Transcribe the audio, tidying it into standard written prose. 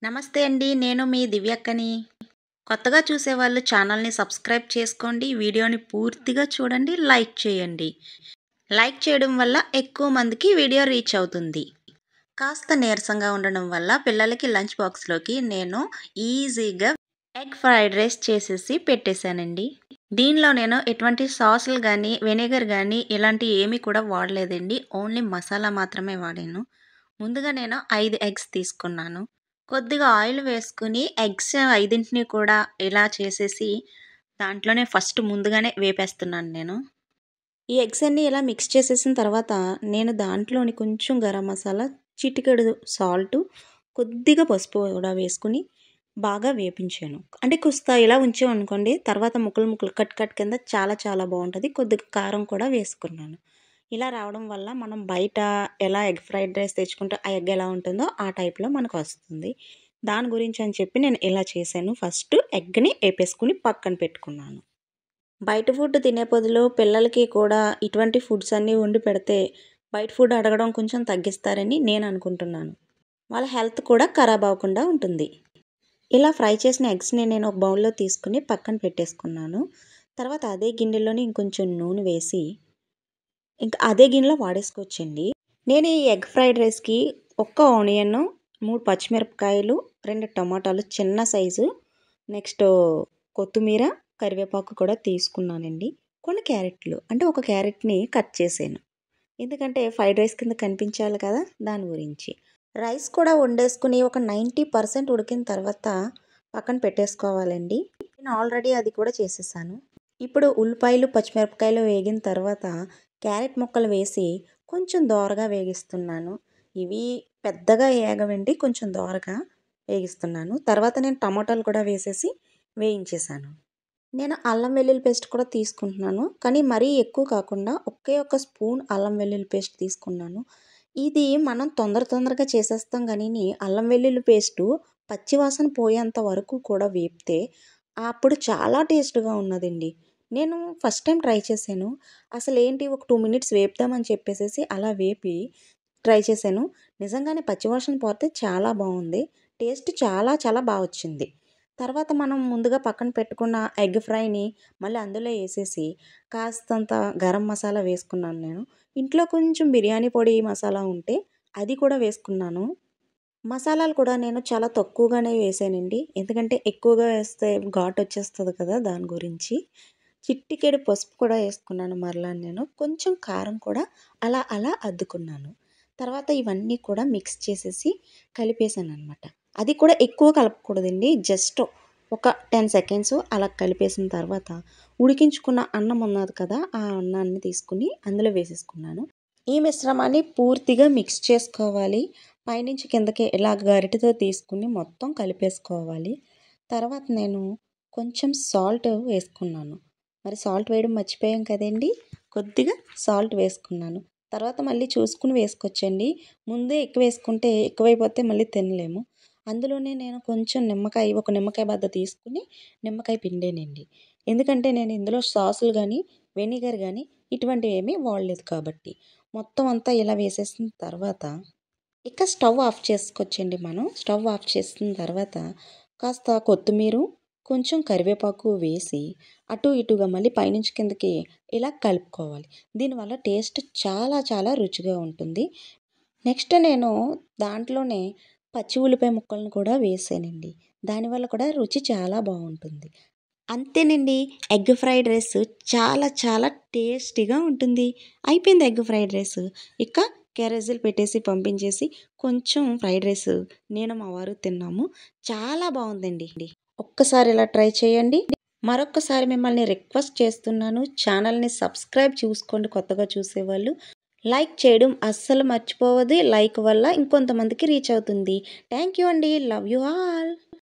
నమస్తే అండి. నేను మీ దివ్యక్కని. కొత్తగా చూసేవాళ్ళు ఛానల్‌ని సబ్స్క్రైబ్ చేసుకోండి. వీడియోని పూర్తిగా చూడండి. లైక్ చేయండి. లైక్ చేయడం వల్ల ఎక్కువ మందికి వీడియో రీచ్ అవుతుంది. కాస్త నీరసంగా ఉండడం వల్ల పిల్లలకి లంచ్ బాక్స్‌లోకి నేను ఈజీగా ఎగ్ ఫ్రైడ్ రైస్ చేసేసి పెట్టేశానండి. దీనిలో నేను ఎటువంటి సాసులు గానీ, వెనిగర్ గానీ ఇలాంటివి ఏమీ కూడా వాడలేదండి. ఓన్లీ మసాలా మాత్రమే వాడాను. ముందుగా నేను 5 ఎగ్స్ తీసుకున్నాను. కొద్దిగా ఆయిల్ వేసుకొని ఎగ్స్ 5ని కూడా ఇలా చేసేసి దాంట్లోనే ఫస్ట్ ముందుగానే వేపేస్తున్నాను నేను. ఈ ఎగ్స్ అన్నీ ఇలా మిక్స్ చేసేసిన తర్వాత నేను దాంట్లోని కొంచెం గరం మసాలా, చిటికెడు సాల్టు, కొద్దిగా పసుపు కూడా వేసుకొని బాగా వేపించాను. అంటే కుస్తా ఇలా ఉంచామనుకోండి తర్వాత ముక్కలు ముక్కలు కట్ కింద చాలా చాలా బావుంటది. కొద్దిగా కారం కూడా వేసుకున్నాను. ఇలా రావడం వల్ల మనం బయట ఎలా ఎగ్ ఫ్రైడ్ రైస్ తెచ్చుకుంటే ఆ ఎగ్ ఎలా ఉంటుందో ఆ టైప్‌లో మనకొస్తుంది. దాని గురించి అని చెప్పి నేను ఇలా చేశాను. ఫస్ట్ ఎగ్‌ని ఏపేసుకొని పక్కన పెట్టుకున్నాను. బయట ఫుడ్ తినే బదులు పిల్లలకి కూడా ఇటువంటి ఫుడ్స్ అన్నీ వండి పెడితే బయట ఫుడ్ అడగడం కొంచెం తగ్గిస్తారని నేను అనుకుంటున్నాను. వాళ్ళ హెల్త్ కూడా ఖరాబ్ అవ్వకుండా ఉంటుంది. ఇలా ఫ్రై చేసిన ఎగ్స్‌ని నేను ఒక బౌల్‌లో తీసుకొని పక్కన పెట్టేసుకున్నాను. తర్వాత అదే గిన్నెలోని ఇంకొంచెం నూనె వేసి ఇంకా అదే గిన్నెలో వాడేసుకోవచ్చండి. నేను ఈ ఎగ్ ఫ్రైడ్ రైస్‌కి ఒక్క ఆనియను, 3 పచ్చిమిరపకాయలు, 2 టమాటాలు చిన్న సైజు, నెక్స్ట్ కొత్తిమీర, కరివేపాకు కూడా తీసుకున్నానండి. కొన్ని క్యారెట్లు అంటే ఒక క్యారెట్‌ని కట్ చేశాను. ఎందుకంటే ఫ్రైడ్ రైస్ కింద కనిపించాలి కదా! దాని గురించి. రైస్ కూడా వండేసుకొని ఒక 90% ఉడికిన తర్వాత పక్కన పెట్టేసుకోవాలండి. నేను ఆల్రెడీ అది కూడా చేసేసాను. ఇప్పుడు ఉల్లిపాయలు, పచ్చిమిరపకాయలు వేగిన తర్వాత క్యారెట్ ముక్కలు వేసి కొంచెం దోరగా వేగిస్తున్నాను. ఇవి పెద్దగా ఏగవండి. కొంచెం దోరగా వేగిస్తున్నాను. తర్వాత నేను టమాటాలు కూడా వేసేసి వేయించేసాను. నేను అల్లం వెల్లుల్లి పేస్ట్ కూడా తీసుకుంటున్నాను. కానీ మరీ ఎక్కువ కాకుండా ఒకే ఒక స్పూన్ అల్లం వెల్లుల్లి పేస్ట్ తీసుకున్నాను. ఇది మనం తొందరగా చేసేస్తాం గానీని అల్లం వెల్లుల్లి పేస్టు పచ్చి వాసన పోయేంత వరకు కూడా వేపితే అప్పుడు చాలా టేస్ట్‌గా ఉన్నదండి. నేను ఫస్ట్ టైమ్ ట్రై చేశాను. అసలేంటి ఒక 2 మినిట్స్ వేపుదామని చెప్పేసేసి అలా వేపి ట్రై చేశాను. నిజంగానే పచ్చి వాసన పోతే చాలా బావుంది. టేస్ట్ చాలా చాలా బా వచ్చింది. తర్వాత మనం ముందుగా పక్కన పెట్టుకున్న ఎగ్ ఫ్రైని మళ్ళీ అందులో ఏసేసి కాస్తంత గరం మసాలా వేసుకున్నాను నేను. ఇంట్లో కొంచెం బిర్యానీ పొడి మసాలా ఉంటే అది కూడా వేసుకున్నాను. మసాలాలు కూడా నేను చాలా తక్కువగానే వేసానండి. ఎందుకంటే ఎక్కువగా వేస్తే ఘాటొచ్చేస్తది కదా! దాని గురించి. చిటికెడు పసుపు కూడా ఏసుకున్నాను మరలా నేను. కొంచెం కారం కూడా అలా అలా అద్దుకున్నాను. తర్వాత ఇవన్నీ కూడా మిక్స్ చేసేసి కలిపేసాననమాట. అది కూడా ఎక్కువ కలపకూడదండి. జస్ట్ ఒక 10 సెకండ్స్ అలా కలిపేసిన తర్వాత ఉడికించుకున్న అన్నం ఉన్నది కదా! ఆ అన్నాన్ని తీసుకొని అందులో వేసేసుకున్నాను. ఈ మిశ్రమాన్ని పూర్తిగా మిక్స్ చేసుకోవాలి. పైనుంచి కిందకి ఇలా గరిటెతో తీసుకొని మొత్తం కలిపేసుకోవాలి. తర్వాత నేను కొంచెం సాల్ట్ వేసుకున్నాను. మరి సాల్ట్ వేయడం మర్చిపోయాం కదండీ! కొద్దిగా సాల్ట్ వేసుకున్నాను. తర్వాత మళ్ళీ చూసుకొని వేసుకోవచ్చండి. ముందే ఎక్కువేసుకుంటే ఎక్కువైపోతే మళ్ళీ తినలేము. అందులోనే నేను కొంచెం ఒక నిమ్మకాయ బద్ద తీసుకొని నిమ్మకాయ పిండానండి. ఎందుకంటే నేను ఇందులో సాసులు గానీ, వెనిగర్ గానీ ఇటువంటివేమీ వాడలేదు కాబట్టి. మొత్తం అంతా ఇలా వేసేసిన తర్వాత ఇక స్టవ్ ఆఫ్ చేసుకోవచ్చండి మనం. స్టవ్ ఆఫ్ చేసిన తర్వాత కాస్త కొత్తిమీర, కొంచెం కరివేపాకు వేసి అటు ఇటుగా మళ్ళీ పైనుంచి కిందకి ఇలా కలుపుకోవాలి. దీనివల్ల టేస్ట్ చాలా చాలా రుచిగా ఉంటుంది. నెక్స్ట్ నేను దాంట్లోనే పచ్చి ఉల్లిపాయ ముక్కలను కూడా వేసానండి. దానివల్ల కూడా రుచి చాలా బావుంటుంది. అంతేనండి. ఎగ్ ఫ్రైడ్ రైస్ చాలా చాలా టేస్టీగా ఉంటుంది. అయిపోయింది ఎగ్ ఫ్రైడ్ రైస్. ఇక క్యారేజీలు పెట్టేసి పంపించేసి కొంచెం ఫ్రైడ్ రైస్ నేను మా వారు తిన్నాము. చాలా బావుందండి. ఒక్కసారి ఇలా ట్రై చేయండి. మరొక్కసారి మిమ్మల్ని రిక్వెస్ట్ చేస్తున్నాను. ఛానల్‌ని సబ్స్క్రైబ్ చూసుకోండి కొత్తగా చూసేవాళ్ళు. లైక్ చేయడం అస్సలు మర్చిపోవద్దు. లైక్ వల్ల ఇంకొంతమందికి రీచ్ అవుతుంది. థ్యాంక్ యూ అండి. Love you all.